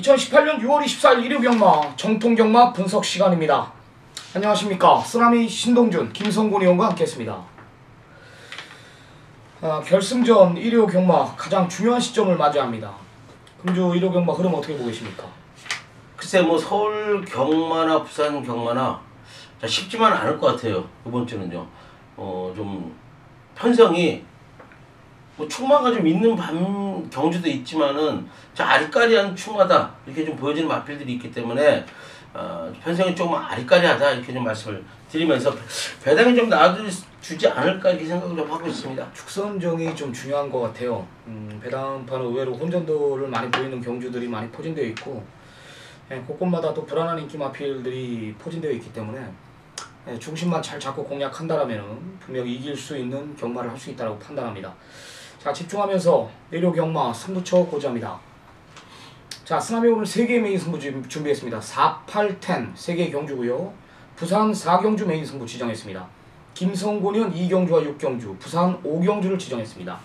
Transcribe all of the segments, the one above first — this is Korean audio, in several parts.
2018년 6월 24일 일요경마 정통경마 분석 시간입니다. 안녕하십니까. 쓰나미 신동준, 김성곤 의원과 함께했습니다. 결승전 일요경마 가장 중요한 시점을 맞이합니다. 금주 일요경마 흐름 어떻게 보고 계십니까? 글쎄 뭐 서울 경마나 부산 경마나 쉽지만 않을 것 같아요. 이번 주는요. 좀 편성이 뭐 충마가 좀 있는 경주도 있지만은 아리까리한 충마다 이렇게 좀 보여지는 마필들이 있기 때문에 편성이 조금 아리까리하다 이렇게 좀 말씀을 드리면서 배당이 좀 나와주지 않을까 이렇게 생각을 좀 하고 있습니다. 축선정이 좀 중요한 것 같아요. 배당판은 의외로 혼전도를 많이 보이는 경주들이 많이 포진되어 있고 곳곳마다 또 불안한 인기 마필들이 포진되어 있기 때문에 중심만 잘 잡고 공략한다라면 분명히 이길 수 있는 경마를 할 수 있다고 판단합니다. 자, 집중하면서 내려 경마 승부처 고지합니다. 자, 쓰나미 오늘 3개의 메인 승부 준비했습니다. 4, 8, 10 3개의 경주고요. 부산 4경주 메인 승부 지정했습니다. 김성곤은 2경주와 6경주, 부산 5경주를 지정했습니다.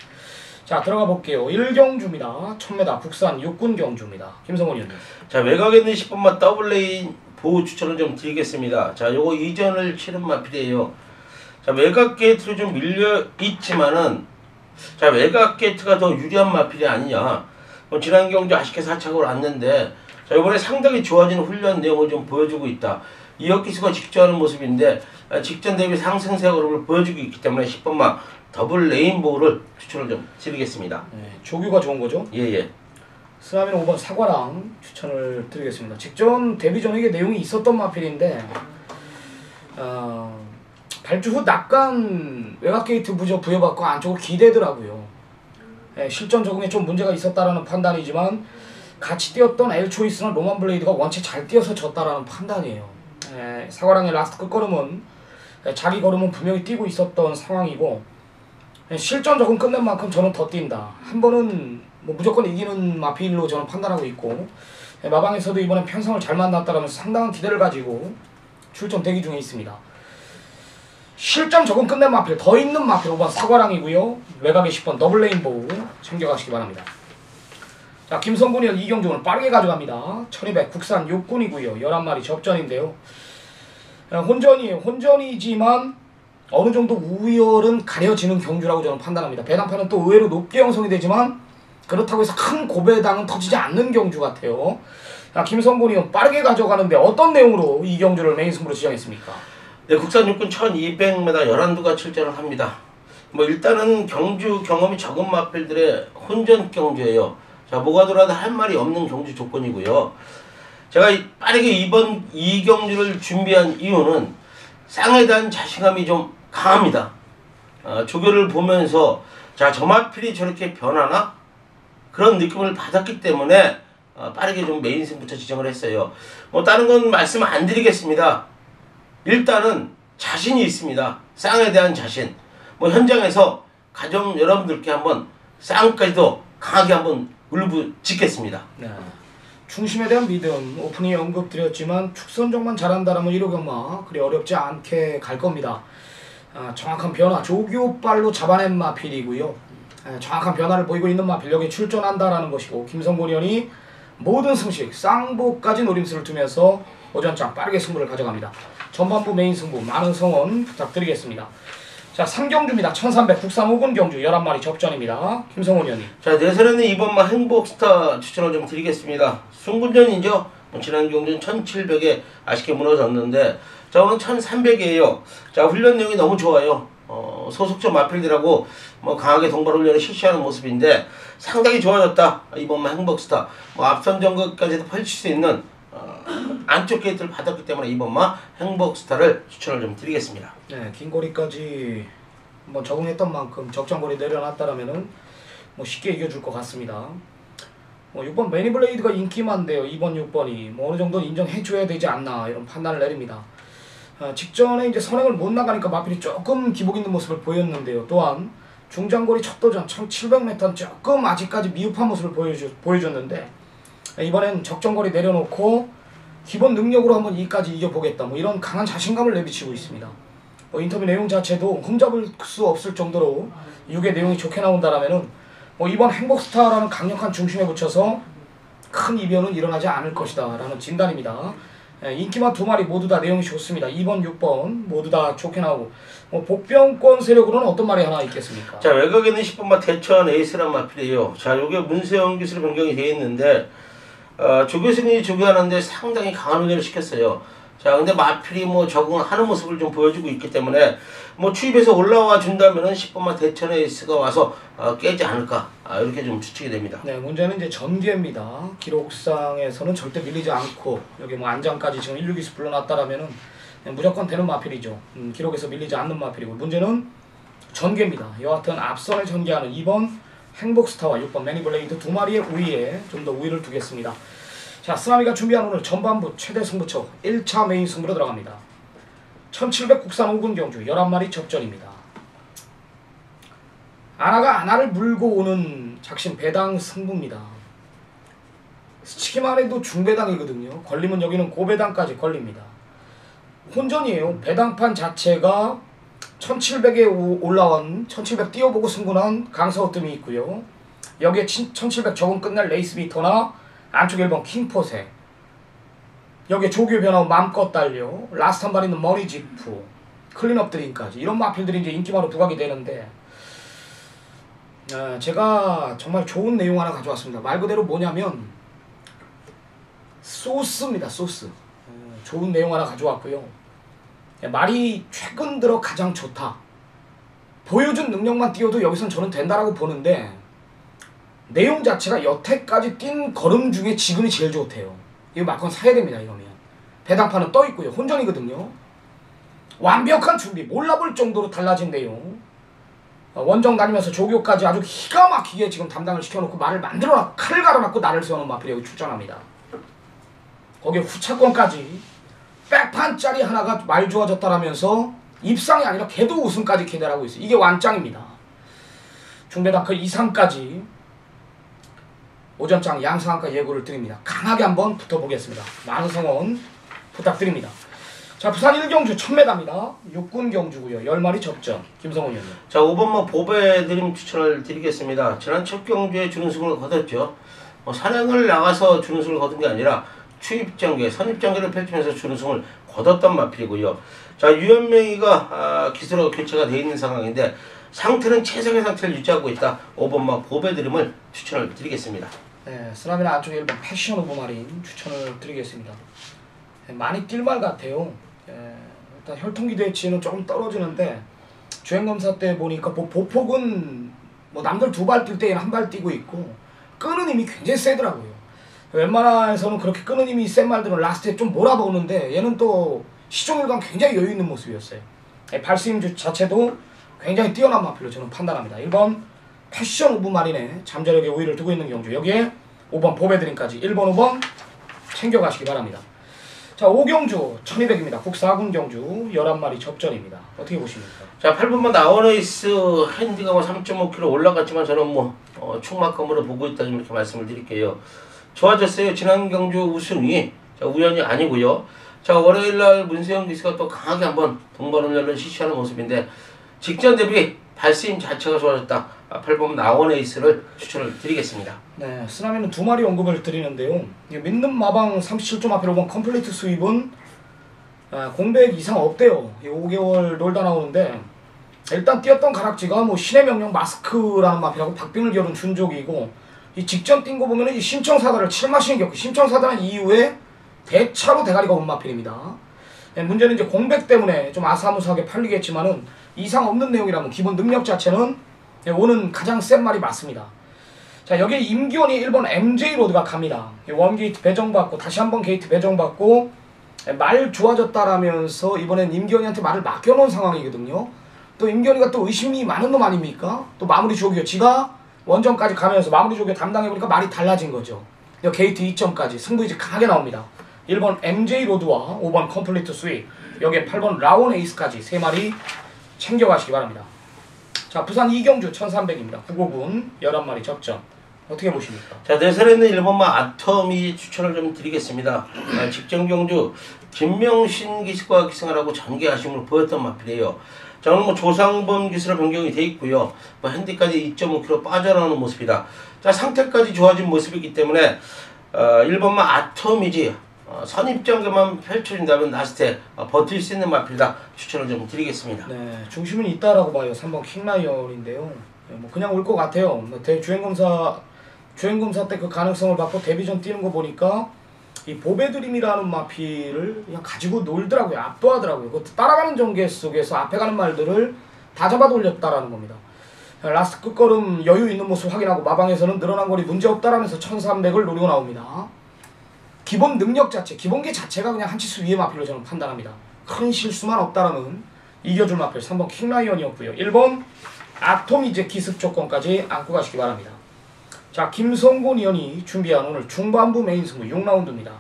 자, 들어가 볼게요. 1경주입니다. 1000m 국산 육군 경주입니다. 김성곤 의원님. 자, 외곽에 있는 10번마 더블레인 보호 추천을 좀 드리겠습니다. 자, 요거 이전을 치른 마필이에요. 자, 외곽 게이트로 좀 밀려 있지만은 자, 외곽 게이트가 더 유리한 마필이 아니냐. 지난 경주 아쉽게 사착으로 왔는데 자, 이번에 상당히 좋아진 훈련 내용을 좀 보여주고 있다. 이혁기수가 직조하는 모습인데 직전 대비 상승세 흐름을 보여주고 있기 때문에 10번마 더블 레인보우를 추천을 좀 드리겠습니다. 네, 조규가 좋은 거죠? 예예. 쓰나미는 5번 사과랑 추천을 드리겠습니다. 직전 데뷔 전에 이게 내용이 있었던 마필인데 발주 후 낙간 외곽 게이트 부여받고 안쪽으로 기대더라고요. 실전 적응에 좀 문제가 있었다라는 판단이지만 같이 뛰었던 엘초이스나 로만 블레이드가 원체 잘 뛰어서 졌다라는 판단이에요. 사과랑의 라스트 끝걸음은 자기 걸음은 분명히 뛰고 있었던 상황이고 실전 적응 끝낸 만큼 저는 더 뛴다. 한 번은 뭐 무조건 이기는 마필로 저는 판단하고 있고 마방에서도 이번엔 편성을 잘 만났다라면서 상당한 기대를 가지고 출전 대기 중에 있습니다. 실전 적응 끝낸 마필, 더 있는 마필 5번 사과랑이고요. 외곽에 10번 더블 레인보우 챙겨가시기 바랍니다. 자, 김성곤이 2경주 오늘 빠르게 가져갑니다. 1200 국산 육군이고요. 11마리 접전인데요. 혼전이에요. 혼전이지만 어느 정도 우열은 가려지는 경주라고 저는 판단합니다. 배당판은 또 의외로 높게 형성이 되지만 그렇다고 해서 큰 고배당은 터지지 않는 경주 같아요. 자, 김성곤이 빠르게 가져가는데 어떤 내용으로 이 경주를 메인 승부로 지정했습니까? 네, 국산 육군 1200m 11두가 출전을 합니다. 뭐 일단은 경주 경험이 적은 마필들의 혼전 경주예요. 자, 뭐가 돌아도 할 말이 없는 경주 조건이고요. 제가 빠르게 이번 이 경주를 준비한 이유는 쌍에 대한 자신감이 좀 강합니다. 조교를 보면서 자, 저 마필이 저렇게 변하나? 그런 느낌을 받았기 때문에 빠르게 좀 메인 승부처 지정을 했어요. 뭐 다른 건 말씀 안 드리겠습니다. 일단은 자신이 있습니다. 쌍에 대한 자신. 뭐 현장에서 가정 여러분들께 한번 쌍까지도 강하게 한번 울부짖겠습니다. 네. 중심에 대한 믿음, 오프닝에 언급드렸지만 축선정만 잘한다라면 1호 경마 그리 어렵지 않게 갈 겁니다. 정확한 변화, 조교발로 잡아낸 마필이고요. 정확한 변화를 보이고 있는 마필, 여기에 출전한다라는 것이고 김성곤 의원이 모든 승식, 쌍복까지 노림수를 두면서 오전장 빠르게 승부를 가져갑니다. 전반부 메인 승부 많은 성원 부탁드리겠습니다. 자, 3경주입니다. 1300 국산 5군 경주 11마리 접전입니다. 김성곤 의원님. 자, 내선에는 이번만 행복스타 추천을 좀 드리겠습니다. 승군전이죠. 지난 경주는 1700에 아쉽게 무너졌는데 자, 오늘 1300이에요. 자, 훈련 내용이 너무 좋아요. 소속적 마필들하고 뭐 강하게 동반 훈련을 실시하는 모습인데 상당히 좋아졌다. 이번만 행복스타. 뭐 앞선 전국까지도 펼칠 수 있는 안쪽 게이트를 받았기 때문에 이번만 행복스타를 추천을 좀 드리겠습니다. 네, 긴 거리까지 뭐 적응했던 만큼 적정거리 내려놨다라면은 뭐 쉽게 이겨줄 것 같습니다. 6번 매니블레이드가 인기만데요. 2번, 6번이 뭐 어느 정도 인정해줘야 되지 않나 이런 판단을 내립니다. 직전에 이제 선행을 못 나가니까 마필이 조금 기복 있는 모습을 보였는데요. 또한 중장거리 첫 도전 1700m는 조금 아직까지 미흡한 모습을 보여줬는데 이번엔 적정거리 내려놓고 기본 능력으로 한번 이까지 이겨보겠다. 뭐 이런 강한 자신감을 내비치고 있습니다. 인터뷰 내용 자체도 흠잡을 수 없을 정도로 6의 내용이 좋게 나온다라면은 이번 행복스타라는 강력한 중심에 붙여서 큰 이변은 일어나지 않을 것이다 라는 진단입니다. 인기마 두 마리 모두 다 내용이 좋습니다. 2번, 6번 모두 다 좋게 나오고 복병권 세력으로는 어떤 말이 하나 있겠습니까? 자, 외곽에는 10번마 대천 에이스란 마필이에요. 자, 요게 문세영 기수로 변경이 되어 있는데 조 교수님이 조교하는데 상당히 강한 운영을 시켰어요. 자, 근데 마필이 뭐 적응하는 모습을 좀 보여주고 있기 때문에 뭐 추입해서 올라와 준다면은 10번마 대천 에이스가 와서 깨지 않을까 이렇게 좀 추측이 됩니다. 네, 문제는 이제 전개입니다. 기록상에서는 절대 밀리지 않고 여기 뭐 안장까지 지금 16기수 불러놨다라면은 무조건 되는 마필이죠. 기록에서 밀리지 않는 마필이고 문제는 전개입니다. 여하튼 앞선을 전개하는 2번 행복스타와 6번 매니블레이드 두 마리의 우위에 좀 더 우위를 두겠습니다. 자, 쓰나미가 준비한 오늘 전반부 최대 승부처 1차 메인 승부로 들어갑니다. 1700 국산 5군 경주 11마리 접전입니다. 아나가 아나를 물고 오는 작심 배당 승부입니다. 스치기만 해도 중배당이거든요. 걸리면 여기는 고배당까지 걸립니다. 혼전이에요. 배당판 자체가 1700에 올라온 1700 띄워보고 승부난 강서우뜸이 있고요. 여기에 1700 적응 끝날 레이스비터나 안쪽 1번 킹포세, 여기에 조교 변화와 맘껏 달려, 라스트 한 발 있는 머리지프, 클린업 드림까지 이런 마필들이 이제 인기마로 부각이 되는데 제가 정말 좋은 내용 하나 가져왔습니다. 말 그대로 뭐냐면 소스입니다. 소스. 좋은 내용 하나 가져왔고요. 말이 최근 들어 가장 좋다. 보여준 능력만 띄워도 여기선 저는 된다라고 보는데 내용 자체가 여태까지 뛴 걸음 중에 지금이 제일 좋대요. 이거 마건 사야 됩니다. 이러면 배당판은 떠 있고요. 혼전이거든요. 완벽한 준비, 몰라볼 정도로 달라진 내용. 원정 다니면서 조교까지 아주 기가 막히게 지금 담당을 시켜놓고 말을 만들어놨고 칼을 갈아놨고 나를 세워놓은 마필이 출전합니다. 거기에 후차권까지 백판짜리 하나가 말 좋아졌다라면서 입상이 아니라 걔도 우승까지 기대하고 있어요. 이게 완짱입니다. 중배당 그 이상까지 오전장 양상한가 예고를 드립니다. 강하게 한번 붙어보겠습니다. 많은 성원 부탁드립니다. 자, 부산 1경주 1000m입니다. 6군 경주고요. 10마리 접전. 김성훈 의원님. 자, 5번마 보배 드림 추천을 드리겠습니다. 지난 첫 경주에 준우승을 거뒀죠. 사냥을 나가서 준우승을 거둔 게 아니라 추입장계, 선입장계를 펼치면서 준우승을 거뒀던 마필이고요. 자, 유현명이가 기수로 교체가 되어 있는 상황인데 상태는 최상의 상태를 유지하고 있다. 5번마 보배 드림을 추천을 드리겠습니다. 네, 쓰나미나 안쪽에 1번 패션 오브 마린 추천을 드리겠습니다. 많이 뛸 말 같아요. 일단 혈통기 대치는 조금 떨어지는데 주행검사 때 보니까 보폭은 뭐 남들 두 발 뛸 때는 한 발 뛰고 있고 끄는 힘이 굉장히 세더라고요. 웬만해서는 그렇게 끄는 힘이 센 말들은 라스트에 좀 몰아보는데 얘는 또 시종일관 굉장히 여유 있는 모습이었어요. 발스임 자체도 굉장히 뛰어난 마필로 저는 판단합니다. 1번 패션 오브 마린의 잠재력에 우위를 두고 있는 경주, 여기에 5번 보배드림까지 1번 5번 챙겨가시기 바랍니다. 자, 5경주 1200입니다. 국사군 경주 11마리 접전입니다. 어떻게 보십니까? 자, 8번만 나원에이스 핸디가 뭐 3.5kg 올라갔지만 저는 뭐 충막감으로 보고 있다 좀 이렇게 말씀을 드릴게요. 좋아졌어요. 지난 경주 우승이 자, 우연이 아니고요. 자, 월요일날 문세영 기수가 또 강하게 한번 동반훈련을 실시하는 모습인데 직전 대비 발스임 자체가 좋아졌다. 8번 나원에이스를 추천을 드리겠습니다. 네, 쓰나미는 두 마리 언급을 드리는데요. 믿는 마방 37점 앞에 5번 컴플리트 수입은 공백 이상 없대요. 5개월 놀다 나오는데 일단 뛰었던 가락지가 뭐 신의 명령 마스크라는 마필하고 박빙을 겨룬 준족이고 이 직전 뛴 거 보면은 이 심청사다를 7마신 겪고 심청사다는 이후에 대차로 대가리가 온 마필입니다. 네, 문제는 이제 공백 때문에 좀 아사무사하게 팔리겠지만은 이상 없는 내용이라면 기본 능력 자체는 오는 가장 센 말이 맞습니다. 자, 여기에 임기원이 1번 MJ 로드가 갑니다. 원게이트 배정받고 다시 한번 게이트 배정받고 말 좋아졌다라면서 이번엔 임기원이한테 말을 맡겨놓은 상황이거든요. 또 임기원이가 또 의심이 많은 놈 아닙니까? 또 마무리 조교 지가 원정까지 가면서 마무리 조교 담당해보니까 말이 달라진 거죠. 게이트 2점까지 승부이지 강하게 나옵니다. 1번 MJ 로드와 5번 컴플리트 스윗, 여기에 8번 라온 에이스까지 3마리 챙겨가시기 바랍니다. 자, 부산 2경주 1300입니다. 9고군 11마리 접전. 어떻게 보십니까? 자, 내선에는 1번마 아톰이 추천을 좀 드리겠습니다. 직전 경주 김명신 기수가 기승을 하고 전개 아쉬움을 보였던 마필이에요. 자, 오늘 뭐 조상범 기수로 변경이 돼 있고요. 뭐 핸디까지 2.5kg 빠져나오는 모습이다. 자, 상태까지 좋아진 모습이기 때문에 1번마 아토미지 선입장계만 펼쳐진다면 나스테 버틸 수 있는 마필이다. 추천을 좀 드리겠습니다. 네, 중심은 있다라고 봐요. 3번 킹라이언인데요. 네, 뭐 그냥 올 것 같아요. 뭐 주행검사 때 그 가능성을 받고 데뷔전 뛰는 거 보니까 이 보배드림이라는 마필을 그냥 가지고 놀더라고요. 압도하더라고요. 그 따라가는 전개 속에서 앞에 가는 말들을 다 잡아 돌렸다라는 겁니다. 라스트 끝걸음 여유 있는 모습 확인하고 마방에서는 늘어난 거리 문제없다라면서 1300을 노리고 나옵니다. 기본 능력 자체, 기본기 자체가 그냥 한 치수 위의 마필로 저는 판단합니다. 큰 실수만 없다라는 이겨줄 마필 3번 킹라이언이었고요. 1번 아토미제 기습 조건까지 안고 가시기 바랍니다. 자, 김성곤 의원이 준비한 오늘 중반부 메인 승부 6라운드입니다.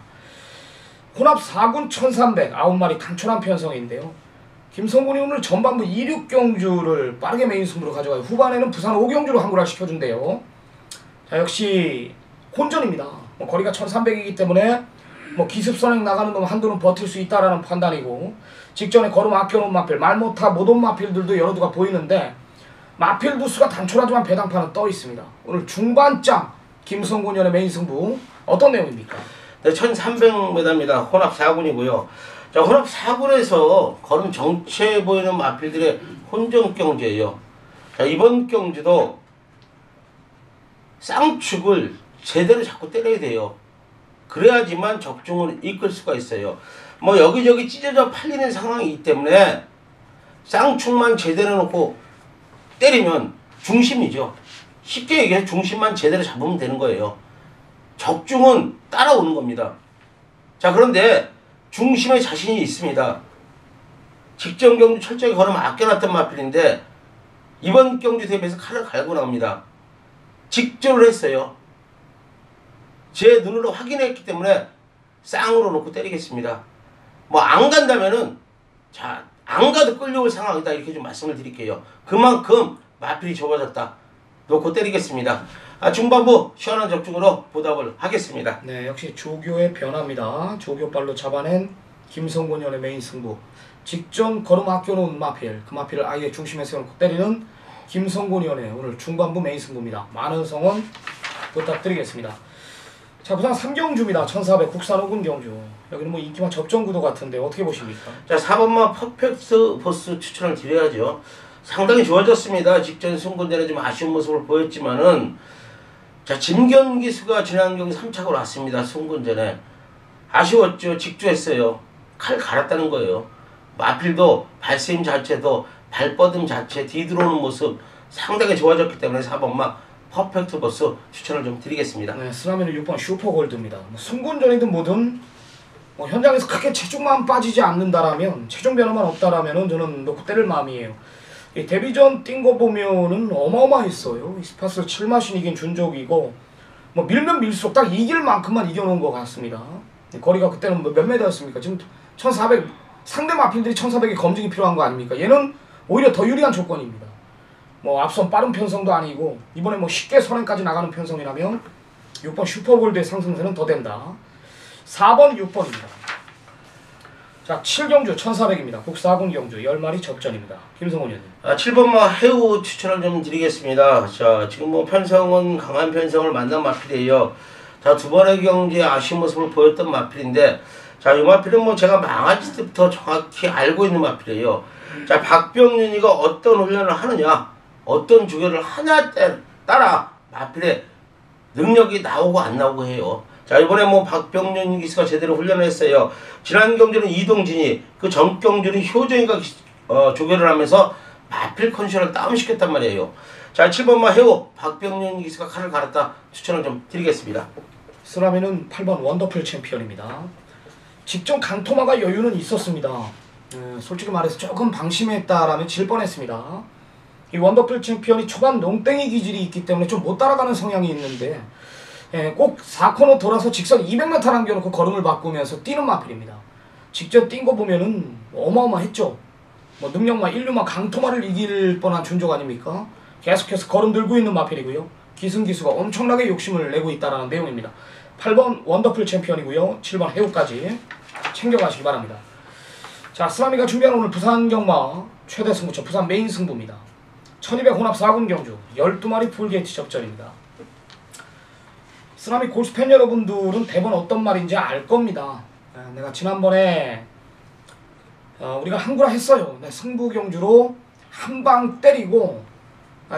혼합 4군 1300 9마리 단촐한 편성인데요. 김성곤이 오늘 전반부 26경주를 빠르게 메인 승부로 가져가요. 후반에는 부산 5경주로 항구를 시켜준대요. 자, 역시 혼전입니다. 뭐 거리가 1300이기 때문에 뭐 기습선행 나가는 놈 한두는 버틸 수 있다라는 판단이고, 직전에 걸음 아껴놓은 마필, 말 못하 못 온 마필들도 여러 두가 보이는데 마필 부수가 단촐하지만 배당판은 떠 있습니다. 오늘 중반장 김성곤 의원의 메인 승부 어떤 내용입니까? 네, 1300m입니다. 혼합 4군이고요. 자, 혼합 4군에서 걸음 정체해 보이는 마필들의 혼전 경주예요. 자, 이번 경주도 쌍축을 제대로 잡고 때려야 돼요. 그래야지만 적중을 이끌 수가 있어요. 뭐 여기저기 찢어져 팔리는 상황이기 때문에 쌍축만 제대로 놓고 때리면 중심이죠. 쉽게 얘기해서 중심만 제대로 잡으면 되는 거예요. 적중은 따라오는 겁니다. 자, 그런데 중심에 자신이 있습니다. 직전 경주 철저히 걸음 아껴놨던 마필인데 이번 경주 대비해서 칼을 갈고 나옵니다. 직전을 했어요. 제 눈으로 확인했기 때문에 쌍으로 놓고 때리겠습니다. 뭐 안 간다면은 자, 안 가도 끌려올 상황이다 이렇게 좀 말씀을 드릴게요. 그만큼 마필이 좁아졌다. 놓고 때리겠습니다. 중반부 시원한 적중으로 보답을 하겠습니다. 네, 역시 조교의 변화입니다. 조교발로 잡아낸 김성곤 의원의 메인 승부. 직전 걸음 아껴놓은 마필, 그 마필을 아예 중심에 세워놓고 때리는 김성곤 의원의 오늘 중반부 메인 승부입니다. 많은 성원 부탁드리겠습니다. 자, 부산 3경주입니다. 1400 국산 5군 경주. 여기는 뭐 인기만 접전구도 같은데 어떻게 보십니까? 자, 4번만 퍼펙트 보스 추천을 드려야죠. 상당히 좋아졌습니다. 직전 승군전에 좀 아쉬운 모습을 보였지만은 자, 진경기수가 지난 경기 3착으로 왔습니다. 승군전에 아쉬웠죠. 직주했어요. 칼 갈았다는 거예요. 마필도 발세임 자체도 발뻗음 자체 뒤들어오는 모습 상당히 좋아졌기 때문에 4번만 퍼펙트 보스 추천을 좀 드리겠습니다. 네, 쓰라미는 6번 슈퍼골드입니다. 뭐 승군전이든 뭐든 뭐 현장에서 크게 체중만 빠지지 않는다라면, 체중 변화만 없다라면은 저는 놓고 때릴 마음이에요. 이 데뷔전 뛴 거 보면은 어마어마했어요. 스파스 7마신 이긴 준족이고 뭐 밀면 밀수록 딱 이길 만큼만 이겨놓은 것 같습니다. 거리가 그때는 몇 메다였습니까? 지금 1400 상대 마필들이 1400이 검증이 필요한 거 아닙니까? 얘는 오히려 더 유리한 조건입니다. 뭐 앞선 빠른 편성도 아니고 이번에 뭐 쉽게 선행까지 나가는 편성이라면 6번 슈퍼골드의 상승세는 더 된다. 4번 6번입니다. 자, 7경주 1400입니다. 국사군 경주 10마리 접전입니다. 김성훈 의원님. 7번마 해우 추천을 좀 드리겠습니다. 자, 지금 뭐 편성은 강한 편성을 만난 마필이에요. 자, 두 번의 경기에 아쉬운 모습을 보였던 마필인데, 자, 이 마필은 뭐 제가 망아지 때부터 정확히 알고 있는 마필이에요. 자, 박병윤이가 어떤 훈련을 하느냐, 어떤 주교를 하냐에 따라 마필의 능력이 나오고 안 나오고 해요. 자, 이번에 뭐 박병윤 기수가 제대로 훈련을 했어요. 지난 경주는 이동진이, 그 전 경주는 효정이가 조교를 하면서 마필 컨디션을 다운시켰단 말이에요. 자, 7번마 해오 박병윤 기수가 칼을 갈았다 추천을 좀 드리겠습니다. 쓰라미는 8번 원더풀 챔피언입니다. 직전 강토마가 여유는 있었습니다. 솔직히 말해서 조금 방심했다라면 질 뻔했습니다. 이 원더풀 챔피언이 초반 농땡이 기질이 있기 때문에 좀 못 따라가는 성향이 있는데 꼭 4코너 돌아서 직선 200m 남겨놓고 걸음을 바꾸면서 뛰는 마필입니다. 직접 뛴 거 보면은 어마어마했죠. 뭐 능력만 인류만 강토마를 이길 뻔한 준족 아닙니까? 계속해서 걸음 들고 있는 마필이고요. 기승기수가 엄청나게 욕심을 내고 있다는 내용입니다. 8번 원더풀 챔피언이고요. 7번 해우까지 챙겨가시기 바랍니다. 자, 쓰라미가 준비한 오늘 부산 경마 최대 승부처 부산 메인 승부입니다. 1200 혼합 4군 경주 12마리 풀게이트 접전입니다. 쓰나미 골수 팬 여러분들은 대번 어떤 말인지 알 겁니다. 내가 지난번에 우리가 한구라 했어요. 승부 경주로 한 방 때리고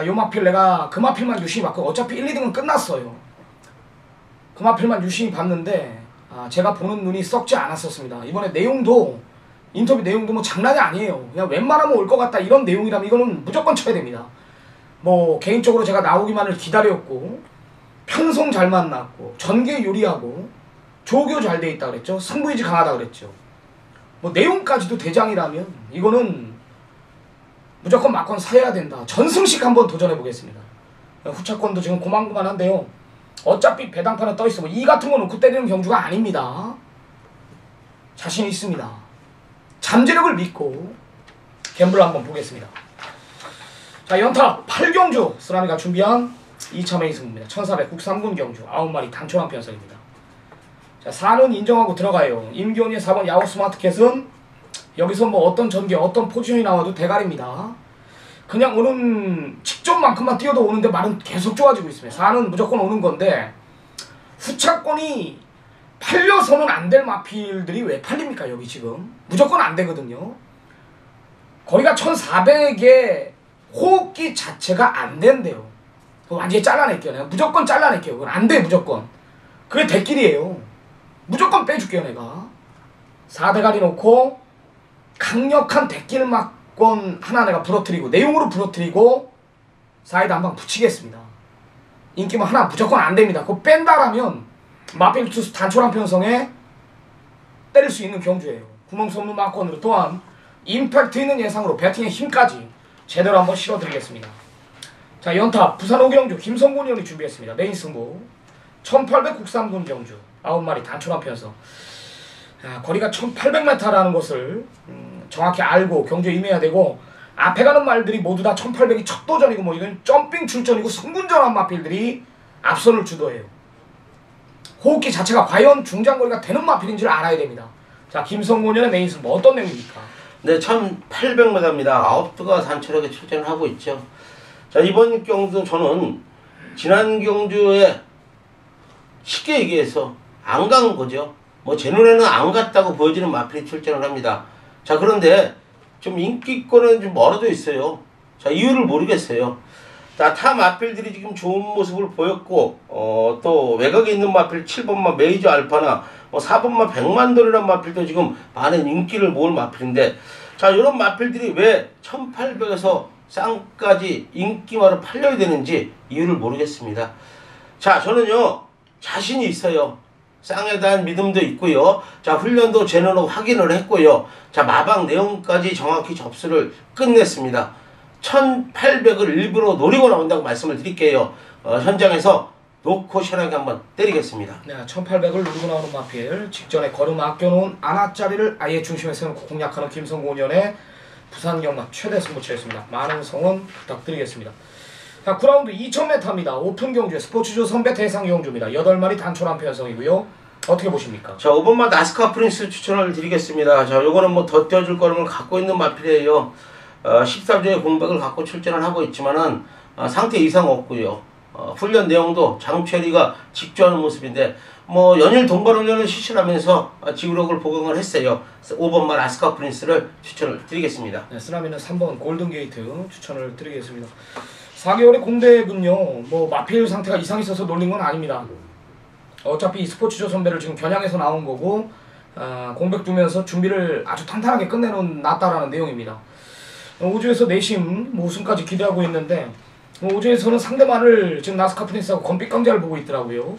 요 마필 내가 그 마필만 유심히 봤고 어차피 1, 2등은 끝났어요. 그 마필만 유심히 봤는데 제가 보는 눈이 썩지 않았었습니다. 이번에 내용도 인터뷰 내용도 뭐 장난이 아니에요. 그냥 웬만하면 올 것 같다 이런 내용이라면 이거는 무조건 쳐야 됩니다. 뭐 개인적으로 제가 나오기만을 기다렸고 편성 잘 만났고 전개 유리하고 조교 잘 돼 있다 그랬죠. 승부의지 강하다 그랬죠. 뭐 내용까지도 대장이라면 이거는 무조건 막건 사야 된다. 전승식 한번 도전해 보겠습니다. 후차권도 지금 고만고만한데요. 어차피 배당판은 떠있어. 뭐 이 같은 거 놓고 때리는 경주가 아닙니다. 자신 있습니다. 잠재력을 믿고 갬블 한번 보겠습니다. 자, 연타 8경주 쓰라미가 준비한 2차 메인 승부입니다. 1400 국산군 경주 9마리 단촐한 편성입니다. 자, 4는 인정하고 들어가요. 임기원이의 4번 야후 스마트캣은 여기서 뭐 어떤 전개 어떤 포지션이 나와도 대가리입니다. 그냥 오는 직전만큼만 뛰어도 오는데 말은 계속 좋아지고 있습니다. 4는 무조건 오는 건데 후차권이 팔려서는 안 될 마필들이 왜 팔립니까? 여기 지금 무조건 안 되거든요. 거리가 1400에 호흡기 자체가 안 된대요. 완전히 잘라낼게요. 내가 무조건 잘라낼게요. 그건 안 돼 무조건. 그게 대길이에요. 무조건 빼줄게요 내가. 4대가리 놓고 강력한 대길 막권 하나 내가 부러뜨리고 내용으로 부러뜨리고 4에다 한 방 붙이겠습니다. 인기만 하나 무조건 안 됩니다. 그거 뺀다라면 마필 투수 단촐한 편성에 때릴 수 있는 경주예요. 구멍 수 없는 막권으로 또한 임팩트 있는 예상으로 배팅의 힘까지 제대로 한번 실어드리겠습니다. 자, 연타 부산 5경주 김성곤 형이 준비했습니다. 메인 승부 1800 국산군 경주 9마리 단촐한 편성. 거리가 1800m라는 것을 정확히 알고 경주에 임해야 되고 앞에 가는 말들이 모두 다 1800이 첫 도전이고 뭐 이건 점핑 출전이고 승군전한 마필들이 앞선을 주도해요. 호흡기 자체가 과연 중장거리가 되는 마필인지를 알아야 됩니다. 자, 김성곤의 메인 승부 어떤 내용입니까? 네, 1800m입니다. 9두가 단촐하게 출전을 하고 있죠. 자, 이번 경주 저는 지난 경주에 쉽게 얘기해서 안 간 거죠. 뭐 제 눈에는 안 갔다고 보여지는 마필이 출전을 합니다. 자, 그런데 좀 인기권은 좀 멀어져 있어요. 자, 이유를 모르겠어요. 자, 타 마필들이 지금 좋은 모습을 보였고 또 외곽에 있는 마필 7번마 메이저 알파나 뭐 4번마 백만돌이라는 마필도 지금 많은 인기를 모을 마필인데 자, 이런 마필들이 왜 1800에서 쌍까지 인기마로 팔려야 되는지 이유를 모르겠습니다. 자, 저는요 자신이 있어요. 쌍에 대한 믿음도 있고요. 자, 훈련도 제 눈으로 확인을 했고요. 자, 마방 내용까지 정확히 접수를 끝냈습니다. 1800을 일부러 노리고 나온다고 말씀을 드릴게요. 현장에서 놓고 시원하게 한번 때리겠습니다. 네, 1800을 누르고 나오는 마필 직전에 걸음 아껴놓은 아나짜리를 아예 중심에 세우고 공략하는 김성곤 의원의 부산 경마 최대 승부처였습니다. 많은 성원 부탁드리겠습니다. 자, 9라운드 2000m입니다. 오픈 경주의 스포츠조 선배 대상 경주입니다. 8마리 단촐한 편성이고요. 어떻게 보십니까? 자, 5번마 나스카 프린스 추천을 드리겠습니다. 자, 요거는 뭐 더 띄워줄 걸음을 갖고 있는 마필이에요. 14조의 공백을 갖고 출전을 하고 있지만은 상태 이상 없고요. 훈련 내용도 장철이가 직조하는 모습인데 뭐 연일 동반 훈련을 실시하면서 지구력을 보강을 했어요. 5번마 나스카 프린스를 추천을 드리겠습니다. 네, 쓰나미는 3번 골든게이트 추천을 드리겠습니다. 4개월의 공백은요 뭐 마필 상태가 이상 있어서 놀린 건 아닙니다. 어차피 스포츠조 선배를 지금 겨냥해서 나온 거고 공백 두면서 준비를 아주 탄탄하게 끝내놓은 놨다라는 내용입니다. 5주에서 내심 우승까지 기대하고 있는데 5주에서는 상대만을 지금 나스카 프린스하고 건빛 강자를 보고 있더라고요.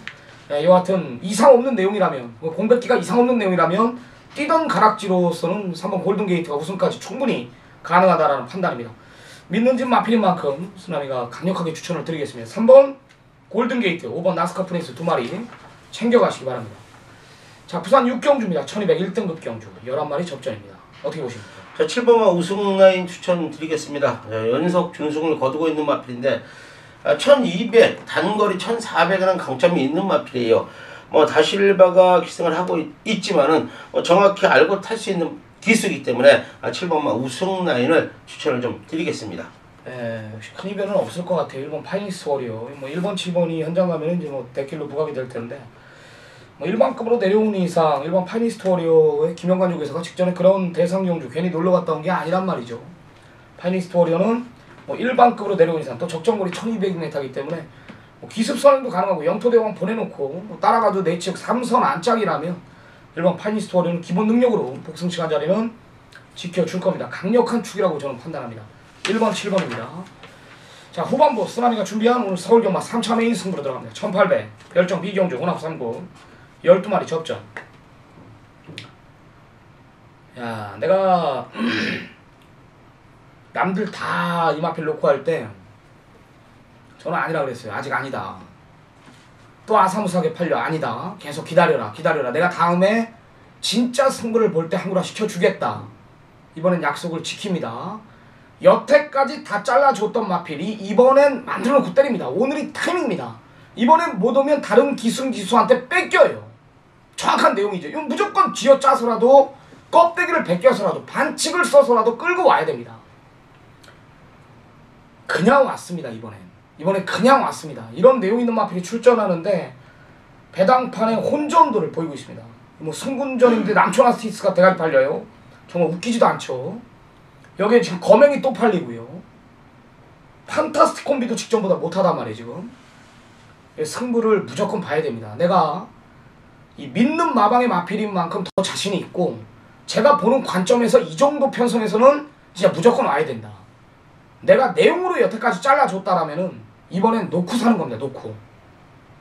여하튼 이상 없는 내용이라면 공백기가 이상 없는 내용이라면 뛰던 가락지로서는 3번 골든게이트가 우승까지 충분히 가능하다라는 판단입니다. 믿는 집 마필인 만큼 쓰나미가 강력하게 추천을 드리겠습니다. 3번 골든게이트, 5번 나스카 프린스 2마리 챙겨가시기 바랍니다. 자, 부산 6경주입니다. 1200 1등급 경주 11마리 접전입니다. 어떻게 보십니까? 자, 7번마 우승 라인 추천 드리겠습니다. 연속 준승을 거두고 있는 마필인데 1200 단거리 1400이라는 강점이 있는 마필이에요. 뭐 다실바가 기승을 하고 있지만은 정확히 알고 탈 수 있는 기수이기 때문에 7번마 우승 라인을 추천을 좀 드리겠습니다. 역시 큰 이변은 없을 것 같아요. 1번 파이니스트 워리어. 뭐 1번, 7번이 현장 가면 이제 뭐 대길로 부각이 될 텐데, 뭐 일반급으로 내려오는 이상 1번 파이니스트 워리어의 김영관 쪽에서가 직전에 그런 대상 경주 괜히 놀러 갔다 온 게 아니란 말이죠. 파이니스트 워리어는 뭐 일반급으로 내려온 이상 또 적정거리 1200m이기 때문에 뭐 기습 선행도 가능하고 영토대왕 보내놓고 뭐 따라가도 내측 3선 안짝이라면 1번 파이니스트 워리어는 기본 능력으로 복승 시간 자리는 지켜줄 겁니다. 강력한 축이라고 저는 판단합니다. 1번, 7번입니다. 자, 후반부 쓰나미가 준비한 오늘 서울경마 3차 메인 승부로 들어갑니다. 1800 별정 비경주 혼합 3구 12마리 접전. 야, 내가 남들 다 이마필 놓고 할 때 저는 아니라 그랬어요. 아직 아니다. 또 아사무사하게 팔려. 아니다. 계속 기다려라. 기다려라. 내가 다음에 진짜 승부를 볼 때 한구라 시켜주겠다. 이번엔 약속을 지킵니다. 여태까지 다 잘라줬던 마필이 이번엔 만들어놓고 때립니다. 오늘이 타이밍입니다. 이번엔 못 오면 다른 기수한테 뺏겨요. 정확한 내용이죠. 이건 무조건 쥐어짜서라도 껍데기를 벗겨서라도 반칙을 써서라도 끌고 와야 됩니다. 그냥 왔습니다. 이번엔 그냥 왔습니다. 이런 내용 있는 마필이 출전하는데 배당판의 혼전도를 보이고 있습니다. 뭐 승군전인데 남초나스티스가 대가리 팔려요. 정말 웃기지도 않죠. 여기에 지금 거맹이 또 팔리고요. 판타스틱 콤비도 직전보다 못하단 말이에요. 지금 승부를 무조건 봐야 됩니다. 내가 이 믿는 마방의 마필인 만큼 더 자신이 있고 제가 보는 관점에서 이 정도 편성에서는 진짜 무조건 와야 된다. 내가 내용으로 여태까지 잘라줬다라면은 이번엔 놓고 사는 겁니다. 놓고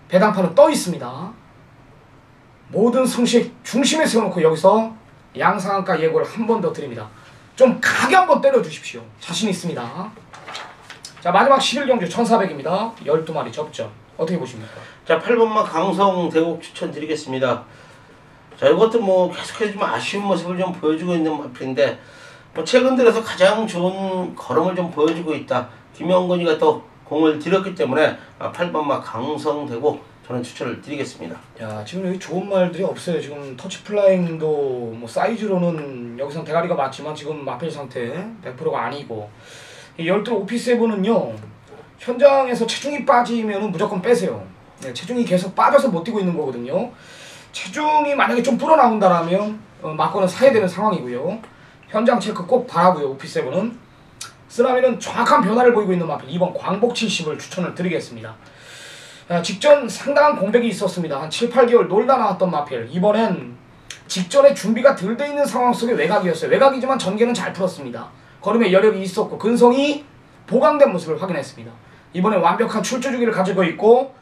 배당판은 떠 있습니다. 모든 승식 중심에 세워놓고 여기서 양상한가 예고를 한 번 더 드립니다. 좀 가게 한번 때려주십시오. 자신 있습니다. 자, 마지막 11경주 1400입니다. 12마리 접전. 어떻게 보십니까? 자, 8번마 강성 대국 추천드리겠습니다. 자, 이것도 뭐 계속해서 좀 아쉬운 모습을 좀 보여주고 있는 마필인데 뭐 최근 들어서 가장 좋은 걸음을 좀 보여주고 있다. 김영건이가 또 공을 들였기 때문에 8번마 강성 대국 저는 추천을 드리겠습니다. 야, 지금 여기 좋은 말들이 없어요. 지금 터치 플라잉도 뭐 사이즈로는 여기선 대가리가 맞지만 지금 마필 상태 100%가 아니고 이 12 OP7은요 현장에서 체중이 빠지면은 무조건 빼세요. 네, 체중이 계속 빠져서 못 뛰고 있는 거거든요. 체중이 만약에 좀 불어나온다라면 막고는 사야 되는 상황이고요. 현장 체크 꼭 바라고요. OP7은 쓰나미는 정확한 변화를 보이고 있는 마필 2번 광복 70을 추천을 드리겠습니다. 직전 상당한 공백이 있었습니다. 한 7, 8개월 놀다 나왔던 마필 이번엔 직전에 준비가 덜 돼 있는 상황 속의 외곽이었어요. 외곽이지만 전개는 잘 풀었습니다. 걸음에 여력이 있었고 근성이 보강된 모습을 확인했습니다. 이번에 완벽한 출조 주기를 가지고 있고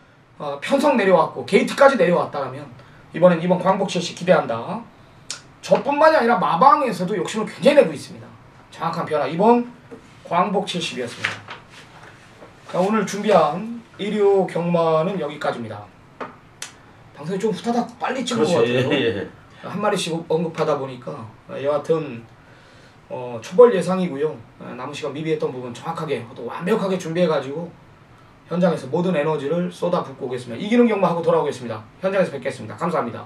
편성 내려왔고 게이트까지 내려왔다면 이번엔 2번 광복 70 기대한다. 저뿐만이 아니라 마방에서도 욕심을 굉장히 내고 있습니다. 정확한 변화 2번 광복 70이었습니다. 자, 오늘 준비한 일요 경마는 여기까지입니다. 방송이 좀 후다닥 빨리 찍은 것 같아요. 예. 한 마리씩 언급하다 보니까 여하튼 초벌 예상이고요. 남은 시간 미비했던 부분 정확하게 또 완벽하게 준비해가지고 현장에서 모든 에너지를 쏟아붓고 오겠습니다. 이기는 경마하고 돌아오겠습니다. 현장에서 뵙겠습니다. 감사합니다.